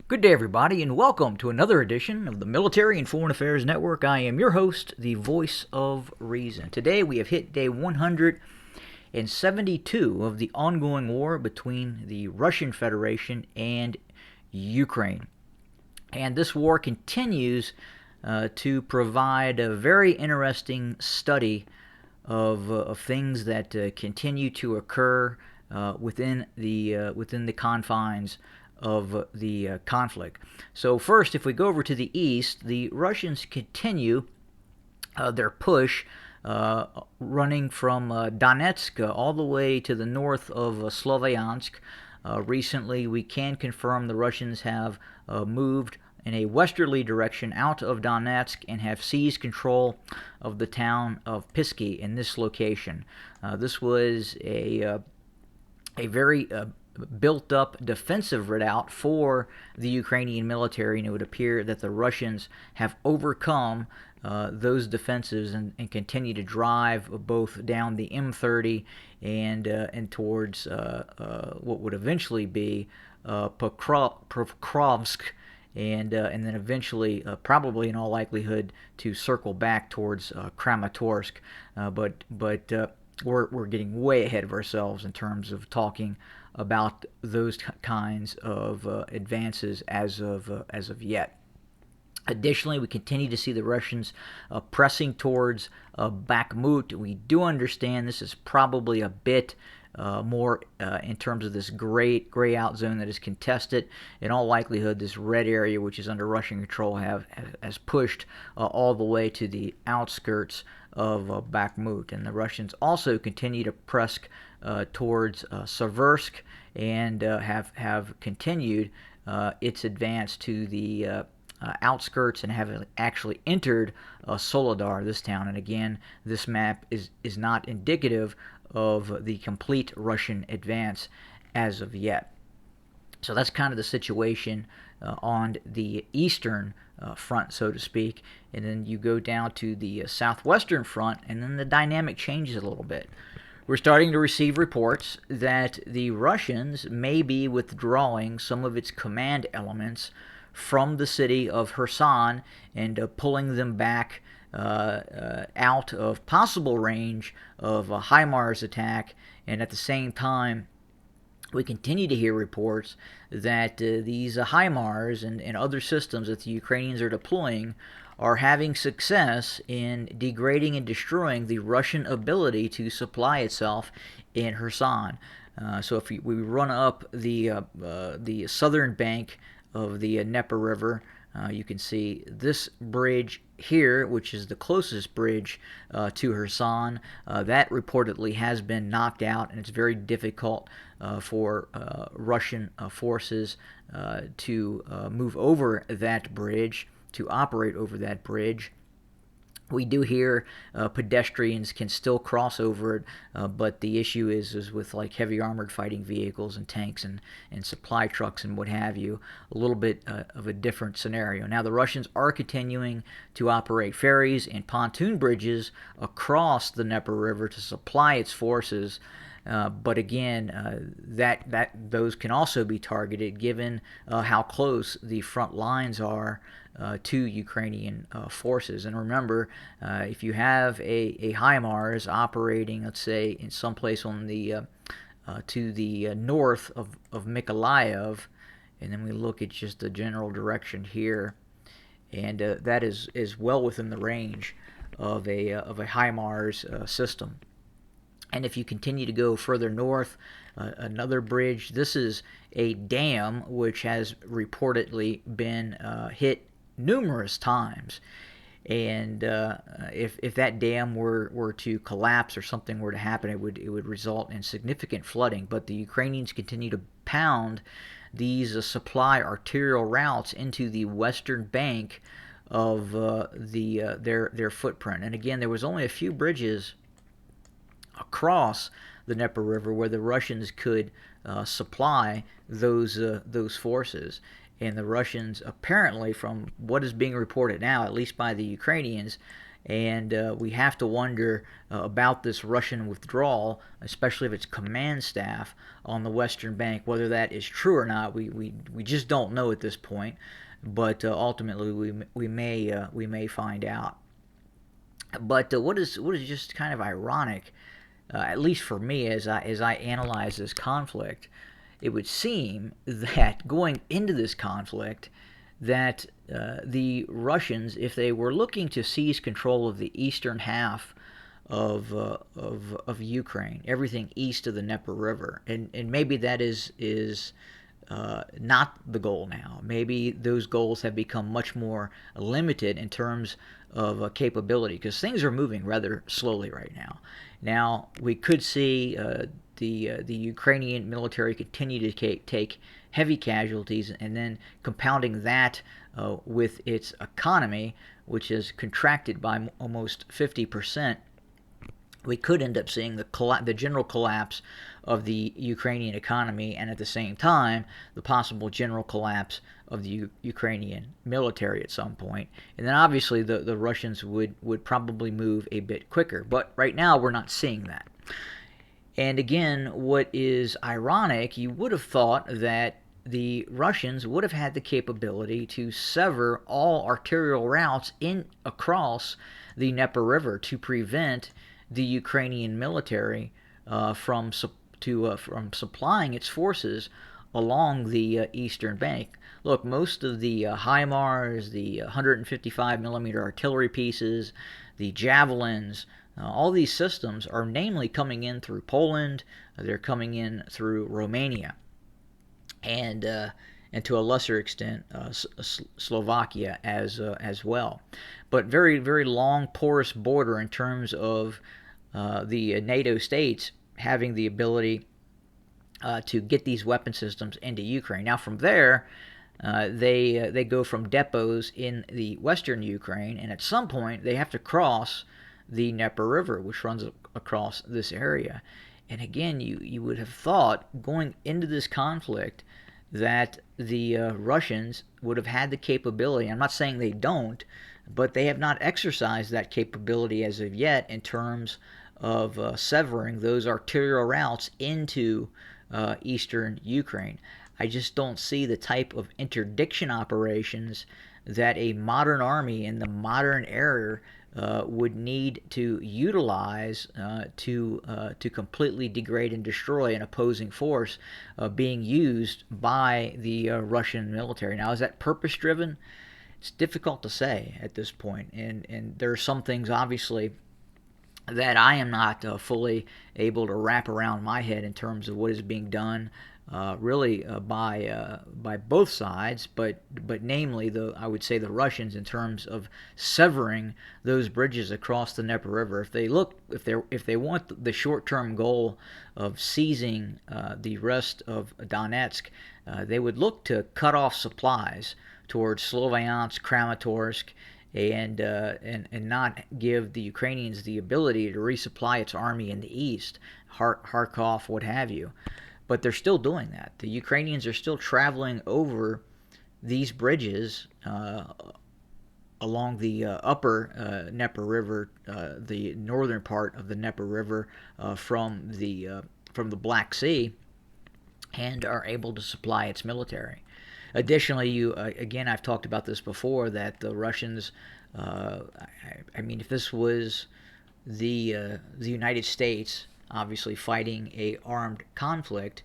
Good day, everybody, and welcome to another edition of the Military and Foreign Affairs Network. I am your host, the voice of reason. Today we have hit day 172 of the ongoing war between the Russian Federation and Ukraine. And this war continues to provide a very interesting study of things that continue to occur within the confines of the conflict. So first, if we go over to the east, the Russians continue their push running from Donetsk all the way to the north of Sloviansk. Recently, we can confirm the Russians have moved in a westerly direction out of Donetsk and have seized control of the town of Pisky in this location. This was a very built-up defensive redoubt for the Ukrainian military, and it would appear that the Russians have overcome those defenses and continue to drive both down the M30 and towards what would eventually be Pokrovsk, and then eventually, probably in all likelihood, to circle back towards Kramatorsk. But we're getting way ahead of ourselves in terms of talking about those kinds of advances as of yet. Additionally, we continue to see the Russians pressing towards Bakhmut. We do understand this is probably a bit more in terms of this gray out zone that is contested. In all likelihood, this red area, which is under Russian control, has pushed all the way to the outskirts of Bakhmut. And the Russians also continue to press towards Seversk and have continued its advance to the outskirts and have actually entered Soledar, this town. And again, this map is not indicative of the complete Russian advance as of yet. So that's kind of the situation on the eastern front, so to speak. And then you go down to the southwestern front, and then the dynamic changes a little bit. We're starting to receive reports that the Russians may be withdrawing some of its command elements from the city of Kherson and pulling them back out of possible range of a HIMARS attack. And at the same time, we continue to hear reports that these HIMARS and other systems that the Ukrainians are deploying are having success in degrading and destroying the Russian ability to supply itself in Kherson. So if we run up the southern bank of the Dnieper River, you can see this bridge here, which is the closest bridge to Kherson. That reportedly has been knocked out, and it's very difficult for Russian forces to move over that bridge, to operate over that bridge. We do hear pedestrians can still cross over it, but the issue is with like heavy armored fighting vehicles and tanks and supply trucks and what have you, a little bit of a different scenario. Now the Russians are continuing to operate ferries and pontoon bridges across the Dnieper River to supply its forces. But again, those can also be targeted given how close the front lines are to Ukrainian forces. And remember, if you have a HIMARS operating, let's say, in some place on the to the north of Mykolaiv, and then we look at just the general direction here, and that is well within the range of a HIMARS system. And if you continue to go further north, another bridge, this is a dam which has reportedly been hit numerous times. And if that dam were to collapse or something were to happen, it would result in significant flooding. But the Ukrainians continue to pound these supply arterial routes into the western bank of their footprint. And again, there was only a few bridges across the Dnieper River where the Russians could supply those forces. And the Russians, apparently, from what is being reported now, at least by the Ukrainians, And we have to wonder about this Russian withdrawal, especially of its command staff on the Western Bank. Whether that is true or not, we just don't know at this point. But ultimately, we may find out. But what is just kind of ironic, at least for me, as I analyze this conflict, it would seem that going into this conflict, that the Russians, if they were looking to seize control of the eastern half of Ukraine, everything east of the Dnieper River, and maybe that is not the goal now. Maybe those goals have become much more limited in terms of capability, because things are moving rather slowly right now. Now we could see the Ukrainian military continue to take heavy casualties, and then compounding that with its economy, which has contracted by almost 50%, we could end up seeing the general collapse of the Ukrainian economy, and at the same time, the possible general collapse of the Ukrainian military at some point. And then obviously the Russians would probably move a bit quicker. But right now, we're not seeing that. And again, what is ironic, you would have thought that the Russians would have had the capability to sever all arterial routes across the Dnieper River to prevent the Ukrainian military from supplying its forces along the eastern bank. Look, most of the HIMARS, the 155 millimeter artillery pieces, the javelins, all these systems are namely coming in through Poland. They're coming in through Romania, and to a lesser extent Slovakia as well. But very, very long porous border in terms of the NATO states having the ability to get these weapon systems into Ukraine. Now from there, they go from depots in the western Ukraine, and at some point they have to cross the Dnieper River, which runs across this area. And again, you would have thought going into this conflict that the Russians would have had the capability. I'm not saying they don't, but they have not exercised that capability as of yet in terms of severing those arterial routes into eastern Ukraine. I just don't see the type of interdiction operations that a modern army in the modern era would need to utilize to completely degrade and destroy an opposing force being used by the Russian military. Now, is that purpose-driven? It's difficult to say at this point, and there are some things obviously that I am not fully able to wrap around my head in terms of what is being done, really by both sides, but namely I would say the Russians, in terms of severing those bridges across the Dnieper River. If they want the short-term goal of seizing the rest of Donetsk, they would look to cut off supplies towards Sloviansk, Kramatorsk, and not give the Ukrainians the ability to resupply its army in the east, Kharkov, what have you. But they're still doing that. The Ukrainians are still traveling over these bridges along the upper Dnieper River, the northern part of the Dnieper River, from the Black Sea, and are able to supply its military. Additionally, again, I've talked about this before, that the Russians, I mean, if this was the United States, obviously fighting a armed conflict,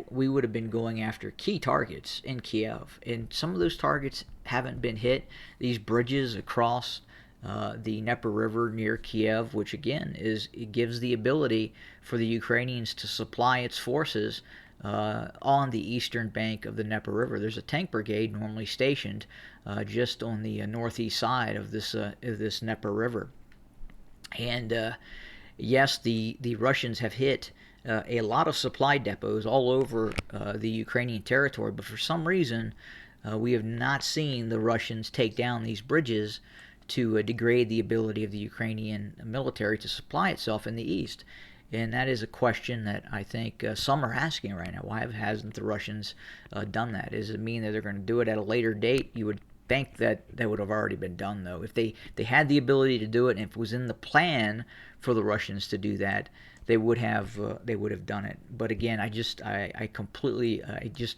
we would have been going after key targets in Kiev, and some of those targets haven't been hit. These bridges across the Dnieper River near Kiev, which again it gives the ability for the Ukrainians to supply its forces on the eastern bank of the Dnieper River. There's a tank brigade normally stationed just on the northeast side of this Dnieper River, and yes, the Russians have hit a lot of supply depots all over the Ukrainian territory, but for some reason we have not seen the Russians take down these bridges to degrade the ability of the Ukrainian military to supply itself in the east. And that is a question that I think some are asking right now. Why hasn't the Russians done that? Does it mean that they're going to do it at a later date? You would think that that would have already been done, though. If they had the ability to do it, and if it was in the plan for the Russians to do that, they would have done it. But again, I just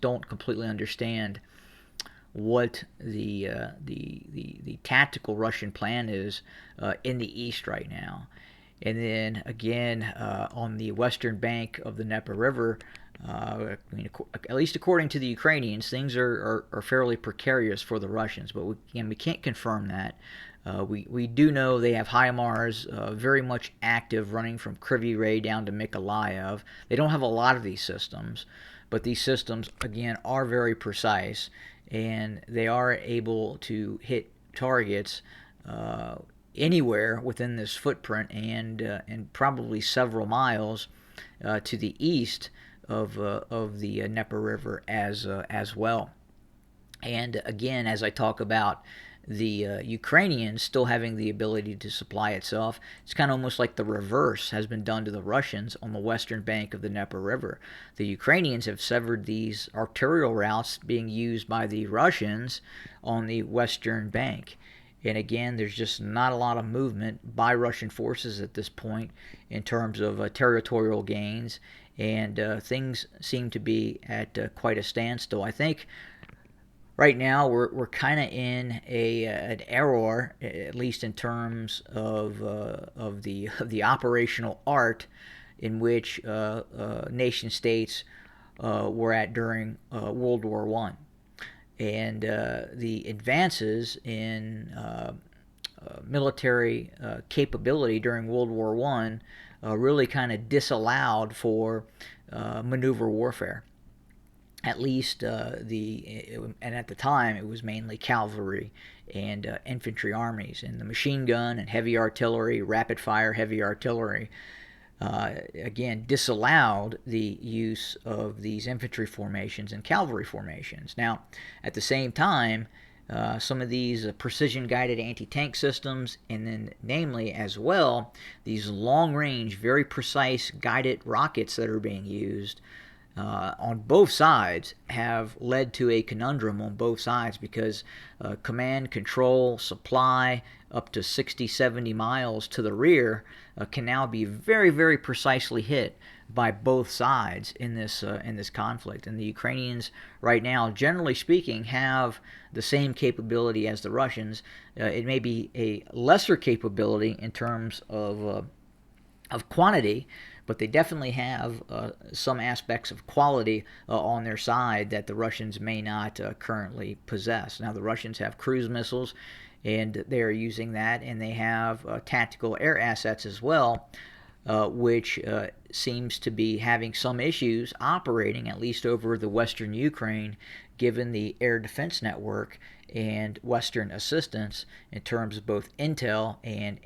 don't completely understand what the tactical Russian plan is in the east right now. And then again, on the western bank of the Dnieper River, I mean, at least according to the Ukrainians, things are fairly precarious for the Russians. But we can't confirm that. We do know they have HIMARS very much active, running from Kryvyi Rih down to Mykolaiv. They don't have a lot of these systems, but these systems, again, are very precise, and they are able to hit targets anywhere within this footprint, and probably several miles to the east of the Dnieper River as well. And again, as I talk about the Ukrainians still having the ability to supply itself, it's kind of almost like the reverse has been done to the Russians on the western bank of the Dnieper River. The Ukrainians have severed these arterial routes being used by the Russians on the western bank. And again, there's just not a lot of movement by Russian forces at this point in terms of territorial gains, and things seem to be at quite a standstill. I think right now we're kind of in an error, at least in terms of the operational art in which nation states were at during World War One, and the advances in military capability during World War One really kind of disallowed for maneuver warfare. At least and at the time it was mainly cavalry and infantry armies, and the machine gun and heavy artillery, rapid fire heavy artillery, again disallowed the use of these infantry formations and cavalry formations. Now, at the same time, some of these precision guided anti-tank systems, and then namely as well these long range, very precise guided rockets that are being used on both sides, have led to a conundrum on both sides, because command, control, supply up to 60, 70 miles to the rear can now be very, very precisely hit by both sides in this conflict. And the Ukrainians right now, generally speaking, have the same capability as the Russians. It may be a lesser capability in terms of quantity, but they definitely have some aspects of quality on their side that the Russians may not currently possess. Now, the Russians have cruise missiles, and they are using that, and they have tactical air assets as well, which seems to be having some issues operating, at least over the western Ukraine, given the air defense network and Western assistance in terms of both intel and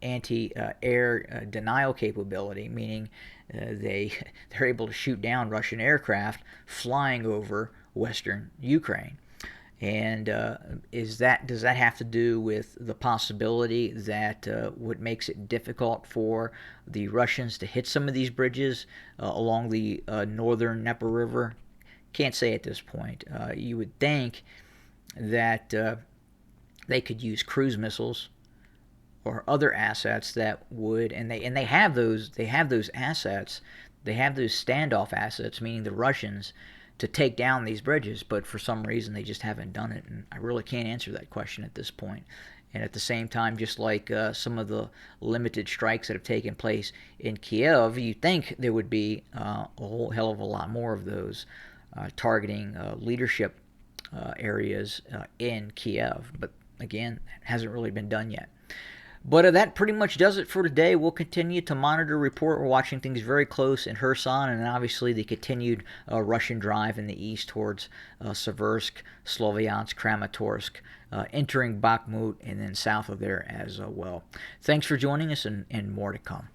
anti-air denial capability, meaning they're able to shoot down Russian aircraft flying over Western Ukraine. And does that have to do with the possibility that what makes it difficult for the Russians to hit some of these bridges along the northern Dnieper River? Can't say at this point. You would think that they could use cruise missiles or other assets that would, and they have those assets. They have those standoff assets, meaning the Russians, to take down these bridges, but for some reason they just haven't done it, and I really can't answer that question at this point. And at the same time, just like some of the limited strikes that have taken place in Kiev, you'd think there would be a whole hell of a lot more of those targeting leadership areas in Kiev. But again, it hasn't really been done yet. But that pretty much does it for today. We'll continue to monitor, report. We're watching things very close in Kherson, and obviously the continued Russian drive in the east towards Seversk, Sloviansk, Kramatorsk, entering Bakhmut, and then south of there as well. Thanks for joining us, and more to come.